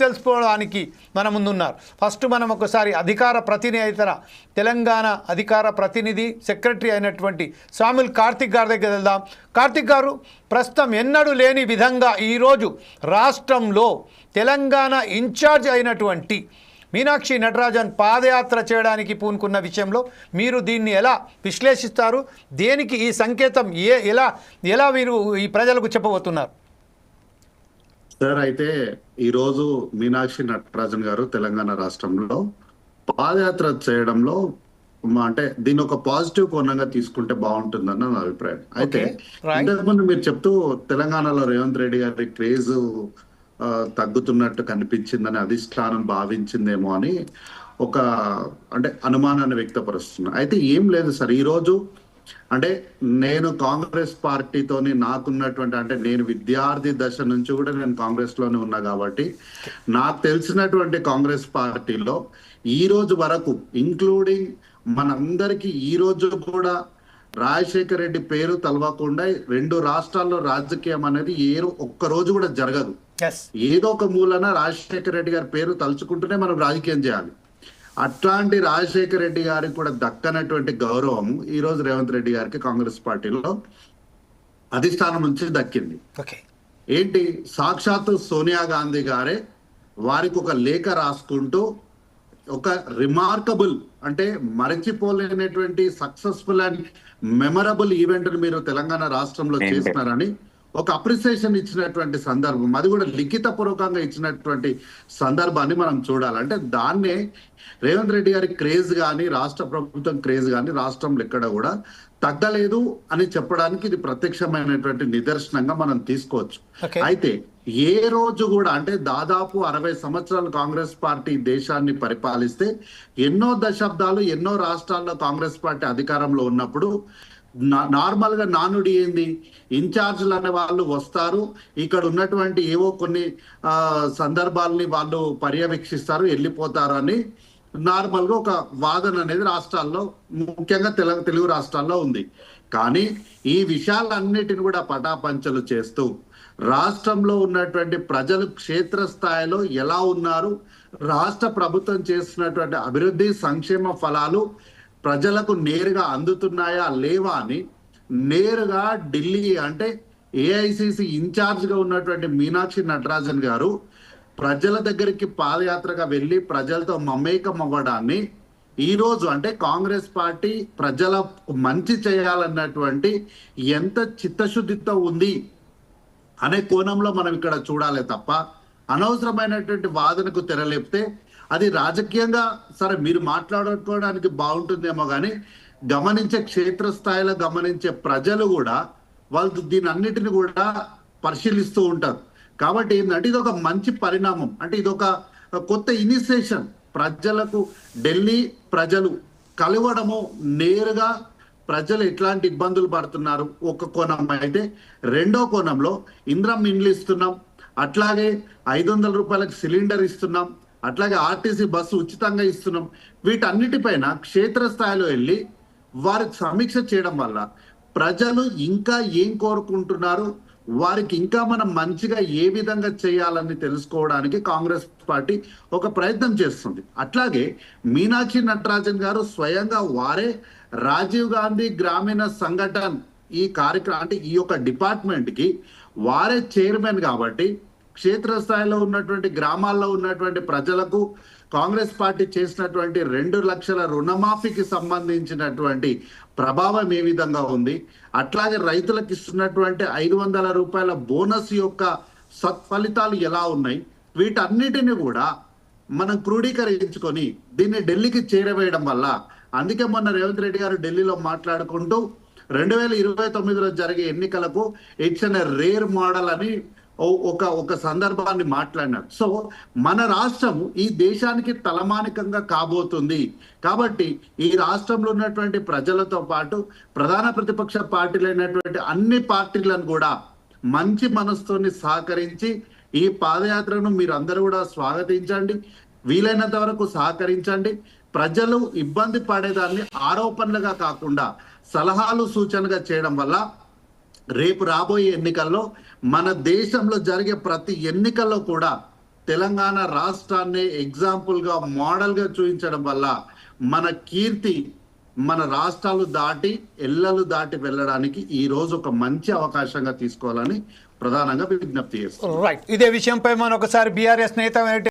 తెలుసుకోవడానికి మన ముందున్నారు. ఫస్ట్ మనం ఒకసారి అధికార ప్రతినిధి తెలంగాణ అధికార ప్రతినిధి సెక్రటరీ అయినటువంటి స్వాముల్ కార్తిక్ గారి దగ్గర వెళ్దాం. కార్తిక్ గారు, ప్రస్తుతం ఎన్నడూ లేని విధంగా ఈరోజు రాష్ట్రంలో తెలంగాణ ఇన్ఛార్జ్ అయినటువంటి మీనాక్షి నటరాజన్ పాదయాత్ర చేయడానికి పూనుకున్న విషయంలో మీరు దీన్ని ఎలా విశ్లేషిస్తారు? దేనికి ఈ సంకేతం ఎలా మీరు ఈ ప్రజలకు చెప్పబోతున్నారు? సార్, అయితే ఈరోజు మీనాక్షి నటరాజన్ గారు తెలంగాణ రాష్ట్రంలో పాదయాత్ర చేయడంలో అంటే దీన్ని ఒక పాజిటివ్ కోణంగా తీసుకుంటే బాగుంటుందన్న నా అభిప్రాయం. అయితే ఇంతకుముందు మీరు చెప్తూ తెలంగాణలో రేవంత్ రెడ్డి గారి క్రేజ్ తగ్గుతున్నట్టు కనిపించిందని అధిష్టానం భావించిందేమో అని ఒక అంటే అనుమానాన్ని వ్యక్తపరుస్తున్నా. అయితే ఏం లేదు సార్, ఈరోజు అంటే నేను కాంగ్రెస్ పార్టీతోని నాకున్నటువంటి అంటే నేను విద్యార్థి దశ నుంచి కూడా నేను కాంగ్రెస్ లోనే ఉన్నా కాబట్టి నాకు తెలిసినటువంటి కాంగ్రెస్ పార్టీలో ఈ రోజు వరకు ఇంక్లూడింగ్ మనందరికీ ఈ రోజు కూడా రాజశేఖర రెడ్డి పేరు తలవకుండా 2 రాష్ట్రాల్లో రాజకీయం అనేది ఒక్క రోజు కూడా జరగదు. ఏదో ఒక మూలన రాజశేఖర రెడ్డి గారి పేరు తలుచుకుంటూనే మనం రాజకీయం చేయాలి. అట్లాంటి రాజశేఖర రెడ్డి గారికి కూడా దక్కనటువంటి గౌరవం ఈ రోజు రేవంత్ రెడ్డి గారికి కాంగ్రెస్ పార్టీలో అధిష్టానం నుంచి దక్కింది. ఏంటి, సాక్షాత్తు సోనియా గాంధీ గారే వారికి ఒక లేఖ రాసుకుంటూ ఒక రిమార్కబుల్ అంటే మరచిపోలేనటువంటి సక్సెస్ఫుల్ అండ్ మెమరబుల్ ఈవెంట్ మీరు తెలంగాణ రాష్ట్రంలో చేస్తున్నారని ఒక అప్రిసియేషన్ ఇచ్చినటువంటి సందర్భం, అది కూడా లిఖిత పూర్వకంగా ఇచ్చినటువంటి సందర్భాన్ని మనం చూడాలి. అంటే దాన్నే రేవంత్ రెడ్డి గారి క్రేజ్ కానీ రాష్ట్ర ప్రభుత్వం క్రేజ్ కానీ రాష్ట్రంలో ఎక్కడ కూడా తగ్గలేదు అని చెప్పడానికి ఇది ప్రత్యక్షమైనటువంటి నిదర్శనంగా మనం తీసుకోవచ్చు. అయితే ఏ రోజు కూడా అంటే దాదాపు 60 సంవత్సరాలు కాంగ్రెస్ పార్టీ దేశాన్ని పరిపాలిస్తే ఎన్నో దశాబ్దాలు ఎన్నో రాష్ట్రాల్లో కాంగ్రెస్ పార్టీ అధికారంలో ఉన్నప్పుడు నార్మల్ గా నానుడి ఏంది, ఇన్ఛార్జ్లు అనే వాళ్ళు వస్తారు, ఇక్కడ ఉన్నటువంటి ఏవో కొన్ని సందర్భాలని వాళ్ళు పర్యవేక్షిస్తారు, వెళ్ళిపోతారు అని నార్మల్ గా ఒక వాదన అనేది రాష్ట్రాల్లో ముఖ్యంగా తెలుగు రాష్ట్రాల్లో ఉంది. కానీ ఈ విషయాలన్నిటిని కూడా పటాపంచలు చేస్తూ రాష్ట్రంలో ఉన్నటువంటి ప్రజలు క్షేత్రస్థాయిలో ఎలా ఉన్నారు, రాష్ట్ర ప్రభుత్వం చేస్తున్నటువంటి అభివృద్ధి సంక్షేమ ఫలాలు ప్రజలకు నేరుగా అందుతున్నాయా లేవా అని నేరుగా ఢిల్లీ అంటే ఏఐసిసి ఇన్ఛార్జ్ గా ఉన్నటువంటి మీనాక్షి నటరాజన్ గారు ప్రజల దగ్గరికి పాదయాత్రగా వెళ్ళి ప్రజలతో మమేకం అవ్వడాన్ని ఈరోజు అంటే కాంగ్రెస్ పార్టీ ప్రజలకు మంచి చేయాలన్నటువంటి ఎంత చిత్తశుద్ధితో ఉంది అనే కోణంలో మనం ఇక్కడ చూడాలి తప్ప అనవసరమైనటువంటి వాదనకు తెరలేపితే అది రాజకీయంగా సరే మీరు మాట్లాడుకోవడానికి బాగుంటుందేమో కానీ గమనించే క్షేత్రస్థాయిలో గమనించే ప్రజలు కూడా వాళ్ళు దీని అన్నిటిని కూడా పరిశీలిస్తూ ఉంటారు. కాబట్టి ఏంటంటే ఇది ఒక మంచి పరిణామం, అంటే ఇది ఒక కొత్త ఇనిషియేషన్. ప్రజలకు ఢిల్లీ ప్రజలు కలవడము, నేరుగా ప్రజలు ఎట్లాంటి ఇబ్బందులు పడుతున్నారు ఒక కోణం అయితే, రెండో కోణంలో ఇంద్రం ఇండ్లు ఇస్తున్నాం, అట్లాగే 500 రూపాయలకు సిలిండర్ ఇస్తున్నాం, అట్లాగే ఆర్టీసీ బస్సు ఉచితంగా ఇస్తున్నాం. వీటన్నిటిపైన క్షేత్రస్థాయిలో వెళ్ళి వారికి సమీక్ష చేయడం వల్ల ప్రజలు ఇంకా ఏం కోరుకుంటున్నారు, వారికి ఇంకా మనం మంచిగా ఏ విధంగా చేయాలని తెలుసుకోవడానికి కాంగ్రెస్ పార్టీ ఒక ప్రయత్నం చేస్తుంది. అట్లాగే మీనాక్షి నటరాజన్ గారు స్వయంగా వారే రాజీవ్ గాంధీ గ్రామీణ సంఘటన ఈ కార్యక్రమం అంటే ఈ యొక్క డిపార్ట్మెంట్ కి వారే చైర్మన్ కాబట్టి క్షేత్రస్థాయిలో ఉన్నటువంటి గ్రామాల్లో ఉన్నటువంటి ప్రజలకు కాంగ్రెస్ పార్టీ చేసినటువంటి 2 లక్షల రుణమాఫీకి సంబంధించినటువంటి ప్రభావం ఏ విధంగా ఉంది, అట్లాగే రైతులకు ఇస్తున్నటువంటి 500 రూపాయల బోనస్ యొక్క సత్ఫలితాలు ఎలా ఉన్నాయి, వీటన్నిటిని కూడా మనం క్రోడీకరించుకొని దీన్ని ఢిల్లీకి చేరవేయడం వల్ల, అందుకే మొన్న రేవంత్ రెడ్డి గారు ఢిల్లీలో మాట్లాడుకుంటూ 2029లో జరిగే ఎన్నికలకు ఇట్స్ అన్ రేర్ మోడల్ అని ఒక సందర్భాన్ని మాట్లాడినారు. సో మన రాష్ట్రం ఈ దేశానికి తలమానికంగా కాబోతుంది కాబట్టి ఈ రాష్ట్రంలో ఉన్నటువంటి ప్రజలతో పాటు ప్రధాన ప్రతిపక్ష పార్టీలైనటువంటి అన్ని పార్టీలను కూడా మంచి మనసుతోని సహకరించి ఈ పాదయాత్రను మీరు అందరూ కూడా స్వాగతించండి, వీలైనంత వరకు సహకరించండి. ప్రజలు ఇబ్బంది పడేదాన్ని ఆరోపణలుగా కాకుండా సలహాలు సూచనగా చేయడం వల్ల రేపు రాబోయే ఎన్నికల్లో మన దేశంలో జరిగే ప్రతి ఎన్నికల్లో కూడా తెలంగాణ రాష్ట్రాన్ని ఎగ్జాంపుల్ గా మోడల్ గా చూపించడం వల్ల మన కీర్తి మన రాష్ట్రాలు దాటి ఎల్లలు దాటి వెళ్ళడానికి ఈ రోజు ఒక మంచి అవకాశంగా తీసుకోవాలని ప్రధానంగా విజ్ఞప్తి చేస్తాం. రైట్, ఇదే విషయంపై మనం ఒకసారి బీఆర్ఎస్ నేత